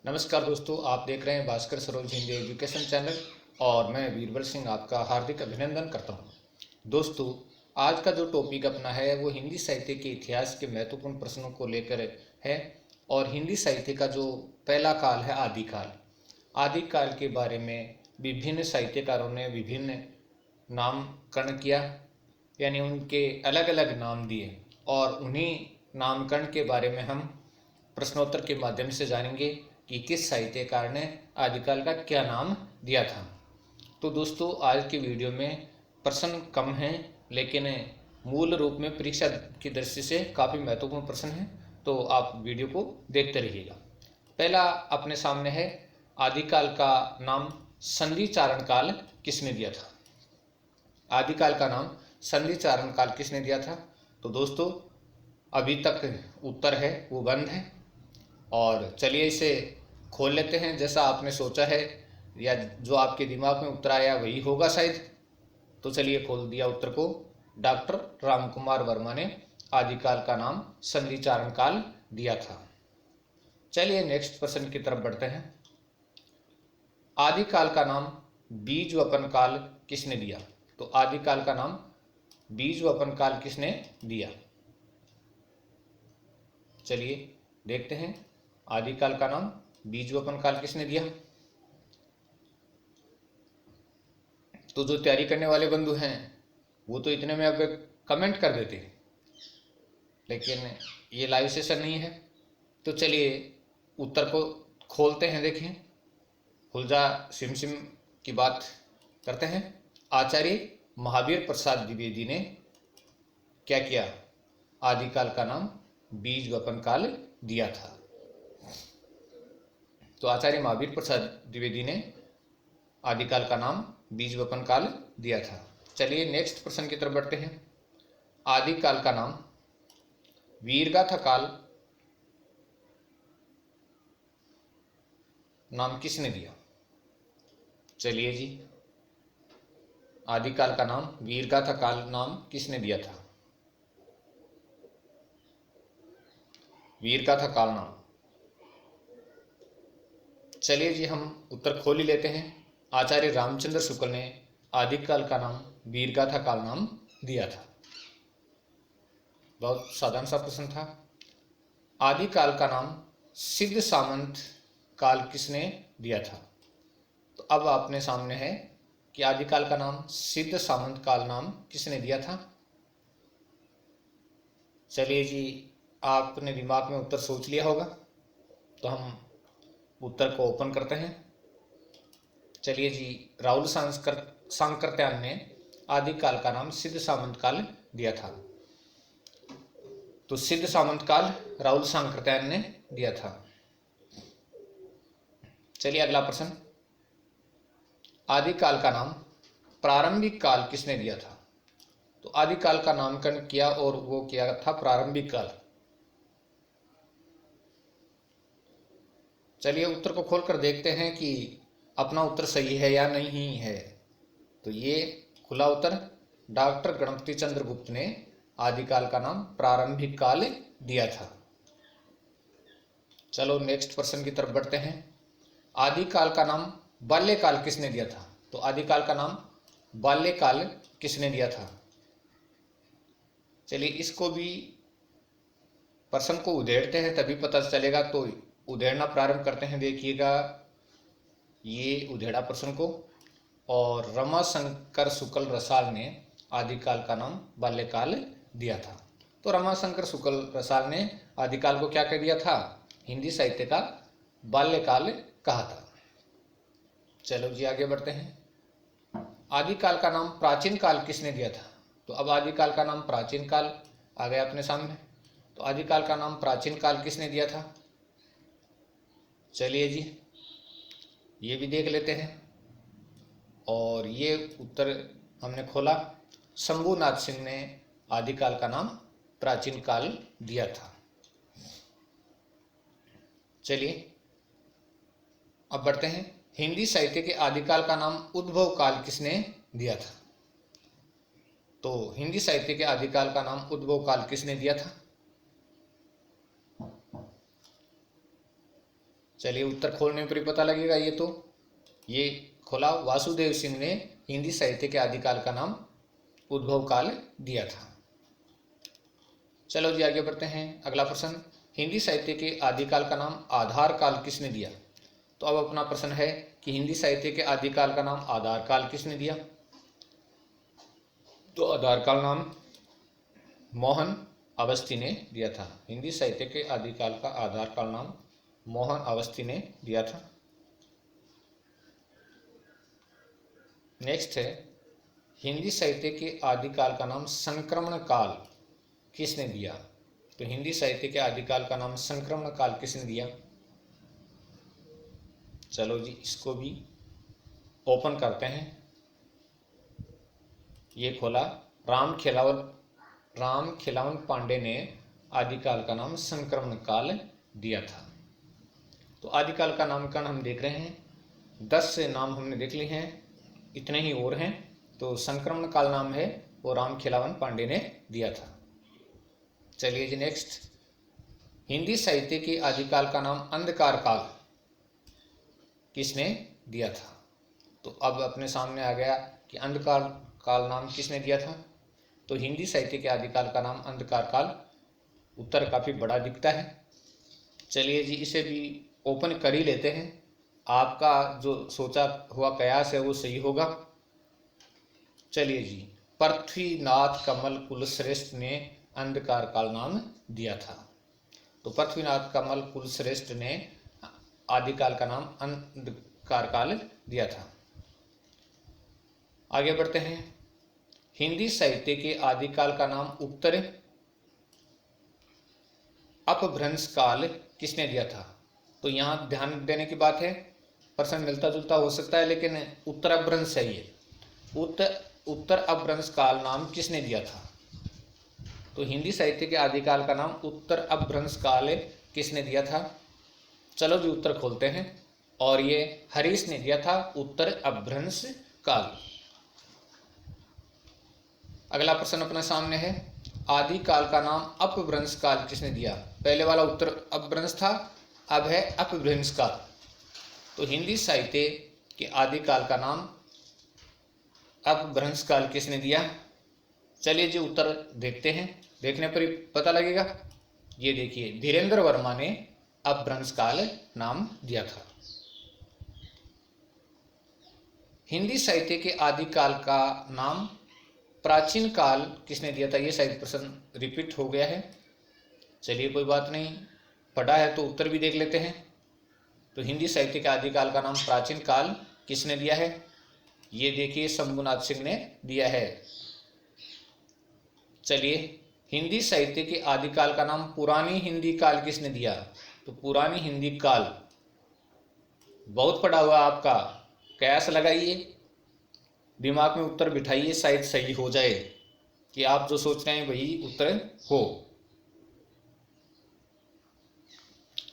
नमस्कार दोस्तों, आप देख रहे हैं भास्कर सरोज हिंदी एजुकेशन चैनल और मैं बीरबल सिंह आपका हार्दिक अभिनंदन करता हूं। दोस्तों, आज का जो टॉपिक अपना है वो हिंदी साहित्य के इतिहास के महत्वपूर्ण प्रश्नों को लेकर है। और हिंदी साहित्य का जो पहला काल है आदिकाल, आदिकाल के बारे में विभिन्न साहित्यकारों ने विभिन्न नामकरण किया, यानी उनके अलग अलग नाम दिए और उन्हीं नामकरण के बारे में हम प्रश्नोत्तर के माध्यम से जानेंगे कि किस साहित्यकार ने आदिकाल का क्या नाम दिया था। तो दोस्तों, आज के वीडियो में प्रश्न कम हैं, लेकिन मूल रूप में परीक्षा की दृष्टि से काफ़ी महत्वपूर्ण प्रश्न हैं, तो आप वीडियो को देखते रहिएगा। पहला अपने सामने है, आदिकाल का नाम संधि चारण काल किसने दिया था। आदिकाल का नाम संधि चारण काल किसने दिया था। तो दोस्तों, अभी तक उत्तर है वो बंद है, और चलिए इसे खोल लेते हैं। जैसा आपने सोचा है या जो आपके दिमाग में उत्तर आया वही होगा शायद। तो चलिए खोल दिया उत्तर को। डॉक्टर रामकुमार वर्मा ने आदिकाल का नाम संधि चारण काल दिया था। चलिए नेक्स्ट प्रश्न की तरफ बढ़ते हैं। आदिकाल का नाम बीज वपन काल किसने दिया। तो आदिकाल का नाम बीज वपन काल किसने दिया। चलिए देखते हैं, आदिकाल का नाम बीज वपन काल किसने दिया। तो जो तैयारी करने वाले बंधु हैं वो तो इतने में अब कमेंट कर देते हैं, लेकिन ये लाइव सेशन नहीं है। तो चलिए उत्तर को खोलते हैं, देखें। हुलजा सिम सिम की बात करते हैं। आचार्य महावीर प्रसाद द्विवेदी ने क्या किया, आदिकाल का नाम बीज वपन काल दिया था। तो आचार्य महावीर प्रसाद द्विवेदी ने आदिकाल का नाम बीज वपन काल दिया था। चलिए नेक्स्ट प्रश्न की तरफ बढ़ते हैं। आदिकाल का नाम वीरगाथा काल नाम किसने दिया। चलिए जी, आदिकाल का नाम वीरगाथा काल नाम किसने दिया था। वीरगाथा काल नाम, चलिए जी हम उत्तर खोल ही लेते हैं। आचार्य रामचंद्र शुक्ल ने आदिकाल का नाम वीरगाथा काल नाम दिया था। बहुत साधारण सा प्रश्न था। आदिकाल का नाम सिद्ध सामंत काल किसने दिया था। तो अब आपने सामने है कि आदिकाल का नाम सिद्ध सामंत काल नाम किसने दिया था। चलिए जी, आपने दिमाग में उत्तर सोच लिया होगा, तो हम उत्तर को ओपन करते हैं। चलिए जी, राहुल सांकृत्यायन ने आदिकाल का नाम सिद्ध सामंत काल दिया था। तो सिद्ध सामंत काल राहुल सांकृत्यायन ने दिया था। चलिए अगला प्रश्न, आदिकाल का नाम प्रारंभिक काल किसने दिया था। तो आदिकाल का नामकरण किया और वो किया था प्रारंभिक काल। चलिए उत्तर को खोलकर देखते हैं कि अपना उत्तर सही है या नहीं है। तो ये खुला उत्तर, डॉक्टर गणपति चंद्र गुप्त ने आदिकाल का नाम प्रारंभिक काल दिया था। चलो नेक्स्ट प्रश्न की तरफ बढ़ते हैं। आदिकाल का नाम बाल्यकाल किसने दिया था। तो आदिकाल का नाम बाल्यकाल किसने दिया था। चलिए इसको भी प्रश्न को उधेड़ते हैं तभी पता चलेगा। तो उधेड़ना प्रारंभ करते हैं। देखिएगा ये उधेड़ा प्रश्न को, और रमाशंकर शुक्ल रसाल ने आदिकाल का नाम बाल्यकाल दिया था। तो रमाशंकर शुक्ल रसाल ने आदिकाल को क्या कह दिया था, हिंदी साहित्य का बाल्यकाल कहा था। चलो जी आगे बढ़ते हैं। आदिकाल का नाम प्राचीन काल किसने दिया था। तो अब आदिकाल का नाम प्राचीन काल आ गया अपने सामने। तो आदिकाल का नाम प्राचीन काल किसने दिया था। चलिए जी ये भी देख लेते हैं, और ये उत्तर हमने खोला। शंभुनाथ सिंह ने आदिकाल का नाम प्राचीन काल दिया था। चलिए अब बढ़ते हैं। हिंदी साहित्य के आदिकाल का नाम उद्भव काल किसने दिया था। तो हिंदी साहित्य के आदिकाल का नाम उद्भव काल किसने दिया था। चलिए उत्तर खोलने पर ही पता लगेगा। ये खोला, वासुदेव सिंह ने हिंदी साहित्य के आदिकाल का नाम उद्भव काल दिया था। चलो जी आगे बढ़ते हैं। अगला प्रश्न, हिंदी साहित्य के आदिकाल का नाम आधार काल किसने दिया? तो अब अपना प्रश्न है कि हिंदी साहित्य के आदिकाल का नाम आधार काल किसने दिया? तो आधार काल नाम मोहन अवस्थी ने दिया था। हिंदी साहित्य के आदिकाल का आधार काल नाम मोहन अवस्थी ने दिया था। नेक्स्ट है, हिंदी साहित्य के आदिकाल का नाम संक्रमण काल किसने दिया? तो हिंदी साहित्य के आदिकाल का नाम संक्रमण काल किसने दिया? चलो जी इसको भी ओपन करते हैं। ये खोला, राम खिलावन पांडे ने आदिकाल का नाम संक्रमण काल दिया था। तो आदिकाल का नामकरण हम देख रहे हैं, 10 नाम हमने देख लिए हैं, इतने ही और हैं। तो संक्रमण काल नाम है वो राम खिलावन पांडे ने दिया था। चलिए जी नेक्स्ट, हिंदी साहित्य के आदिकाल का नाम अंधकार काल किसने दिया था? तो अब अपने सामने आ गया कि अंधकार काल नाम किसने दिया था। तो हिंदी साहित्य के आदिकाल का नाम अंधकार काल। उत्तर काफ़ी बड़ा दिखता है। चलिए जी इसे भी ओपन कर ही लेते हैं। आपका जो सोचा हुआ कयास है वो सही होगा। चलिए जी, पृथ्वीनाथ कमल कुलश्रेष्ठ ने अंधकार काल नाम दिया था। तो पृथ्वीनाथ कमल कुलश्रेष्ठ ने आदिकाल का नाम अंधकार काल दिया था। आगे बढ़ते हैं। हिंदी साहित्य के आदिकाल का नाम उत्तर अपभ्रंश काल किसने दिया था? तो यहाँ ध्यान देने की बात है, प्रश्न मिलता जुलता हो सकता है लेकिन उत्तर अपभ्रंश है ये। उत्तर अपभ्रंश काल नाम किसने दिया था? तो हिंदी साहित्य के आदिकाल का नाम उत्तर अपभ्रंश काल किसने दिया था? चलो जी उत्तर खोलते हैं, और ये हरीश ने दिया था उत्तर अपभ्रंश काल। अगला प्रश्न अपने सामने है, आदिकाल का नाम अपभ्रंश काल किसने दिया? पहले वाला उत्तर अपभ्रंश था, अब है अपभ्रंश काल। तो हिंदी साहित्य के आदिकाल का नाम अपभ्रंश काल किसने दिया? चलिए जी उत्तर देखते हैं, देखने पर ही पता लगेगा। ये देखिए, धीरेन्द्र वर्मा ने अपभ्रंश काल नाम दिया था। हिंदी साहित्य के आदिकाल का नाम प्राचीन काल किसने दिया था? ये शायद प्रश्न रिपीट हो गया है। चलिए कोई बात नहीं, पढ़ा है तो उत्तर भी देख लेते हैं। तो हिंदी साहित्य के आदिकाल का नाम प्राचीन काल किसने दिया है? ये देखिए शंभुनाथ सिंह ने दिया है। चलिए, हिंदी साहित्य के आदिकाल का नाम पुरानी हिंदी काल किसने दिया? तो पुरानी हिंदी काल बहुत पढ़ा हुआ आपका, कयास लगाइए, दिमाग में उत्तर बिठाइए, शायद सही हो जाए कि आप जो सोच रहे हैं वही उत्तर हो।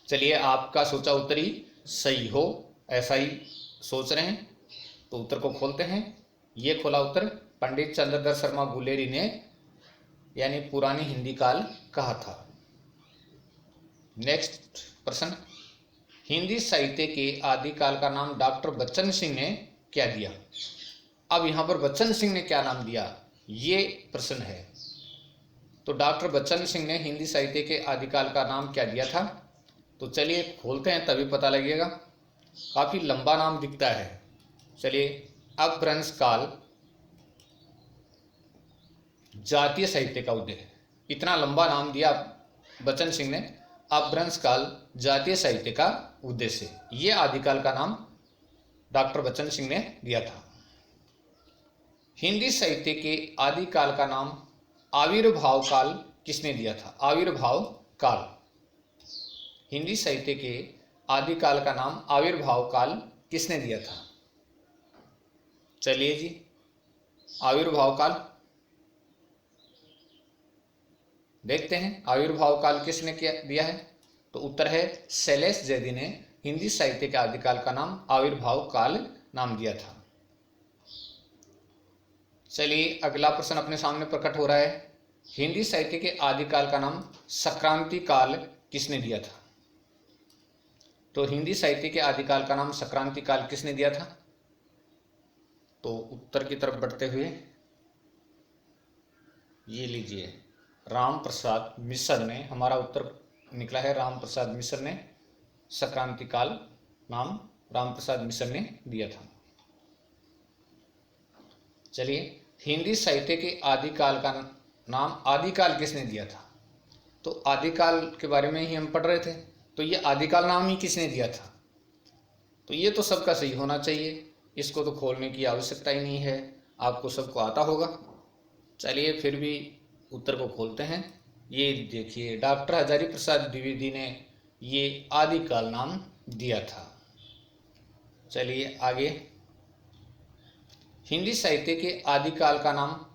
चलिए आपका सोचा उत्तर ही सही हो, ऐसा ही सोच रहे हैं तो उत्तर को खोलते हैं। ये खोला उत्तर, पंडित चंद्रधर शर्मा गुलेरी ने यानी पुरानी हिंदी काल कहा था। नेक्स्ट प्रश्न, हिंदी साहित्य के आदिकाल का नाम डॉक्टर बच्चन सिंह ने क्या दिया? अब यहाँ पर बच्चन सिंह ने क्या नाम दिया, ये प्रश्न है। तो डॉक्टर बच्चन सिंह ने हिंदी साहित्य के आदिकाल का नाम क्या दिया था? तो चलिए खोलते हैं तभी पता लगेगा, काफ़ी लंबा नाम दिखता है। चलिए, अपभ्रंश काल जातीय साहित्य का उदय, इतना लंबा नाम दिया बच्चन सिंह ने, अपभ्रंश काल जातीय साहित्य का उद्देश्य, ये आदिकाल का नाम डॉक्टर बच्चन सिंह ने दिया था। हिंदी साहित्य के आदिकाल का नाम आविर्भाव काल किसने दिया था? आविर्भाव काल, हिंदी साहित्य के आदिकाल का नाम आविर्भाव काल किसने दिया था? चलिए जी, आविर्भाव काल देखते हैं, आविर्भाव काल किसने क्या दिया है? तो उत्तर है शैलेश जैदी ने हिंदी साहित्य के आदिकाल का नाम आविर्भाव काल नाम दिया था। चलिए अगला प्रश्न अपने सामने प्रकट हो रहा है, हिंदी साहित्य के आदिकाल का नाम संक्रांति काल किसने दिया था? तो हिंदी साहित्य के आदिकाल का नाम संक्रांति काल किसने दिया था? तो उत्तर की तरफ बढ़ते हुए ये लीजिए, राम प्रसाद मिश्र ने, हमारा उत्तर निकला है राम प्रसाद मिश्र ने संक्रांति काल नाम राम प्रसाद मिश्र ने दिया था। चलिए, हिंदी साहित्य के आदिकाल का नाम आदिकाल किसने दिया था? तो आदिकाल के बारे में ही हम पढ़ रहे थे, तो ये आदिकाल नाम ही किसने दिया था? तो ये तो सबका सही होना चाहिए, इसको तो खोलने की आवश्यकता ही नहीं है, आपको सबको आता होगा। चलिए फिर भी उत्तर को खोलते हैं। ये देखिए, डॉक्टर हजारी प्रसाद द्विवेदी ने ये आदिकाल नाम दिया था। चलिए आगे, हिंदी साहित्य के आदिकाल का नाम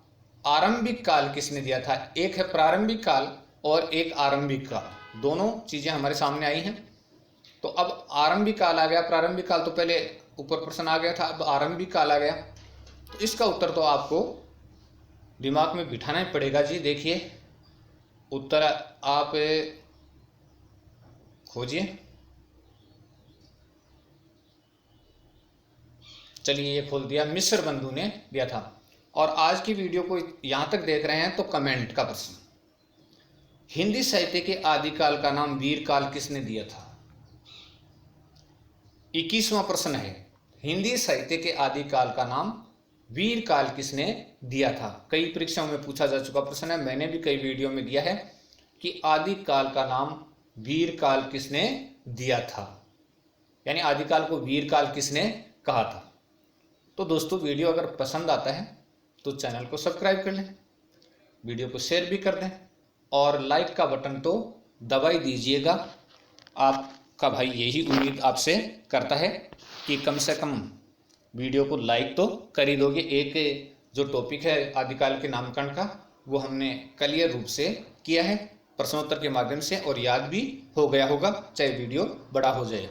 आरंभिक काल किसने दिया था? एक है प्रारंभिक काल और एक आरंभिक काल, दोनों चीजें हमारे सामने आई हैं। तो अब आरंभिक काल आ गया, प्रारंभिक काल तो पहले ऊपर प्रश्न आ गया था, अब आरंभिक काल आ गया, तो इसका उत्तर तो आपको दिमाग में बिठाना ही पड़ेगा जी। देखिए उत्तर आप खोजिए। चलिए ये खोल दिया, मिश्र बंधु ने दिया था। और आज की वीडियो को यहां तक देख रहे हैं तो कमेंट का प्रश्न, हिंदी साहित्य के आदिकाल का नाम वीरकाल किसने दिया था? 21वां प्रश्न है, हिंदी साहित्य के आदिकाल का नाम वीरकाल किसने दिया था? कई परीक्षाओं में पूछा जा चुका प्रश्न है, मैंने भी कई वीडियो में दिया है कि आदिकाल का नाम वीरकाल किसने दिया था, यानी आदिकाल को वीरकाल किसने कहा था। तो दोस्तों वीडियो अगर पसंद आता है तो चैनल को सब्सक्राइब कर लें, वीडियो को शेयर भी कर दें और लाइक का बटन तो दबा ही दीजिएगा। आपका भाई यही उम्मीद आपसे करता है कि कम से कम वीडियो को लाइक तो कर ही दोगे। एक जो टॉपिक है आदिकाल के नामकरण का, वो हमने क्लियर रूप से किया है प्रश्नोत्तर के माध्यम से और याद भी हो गया होगा, चाहे वीडियो बड़ा हो जाए।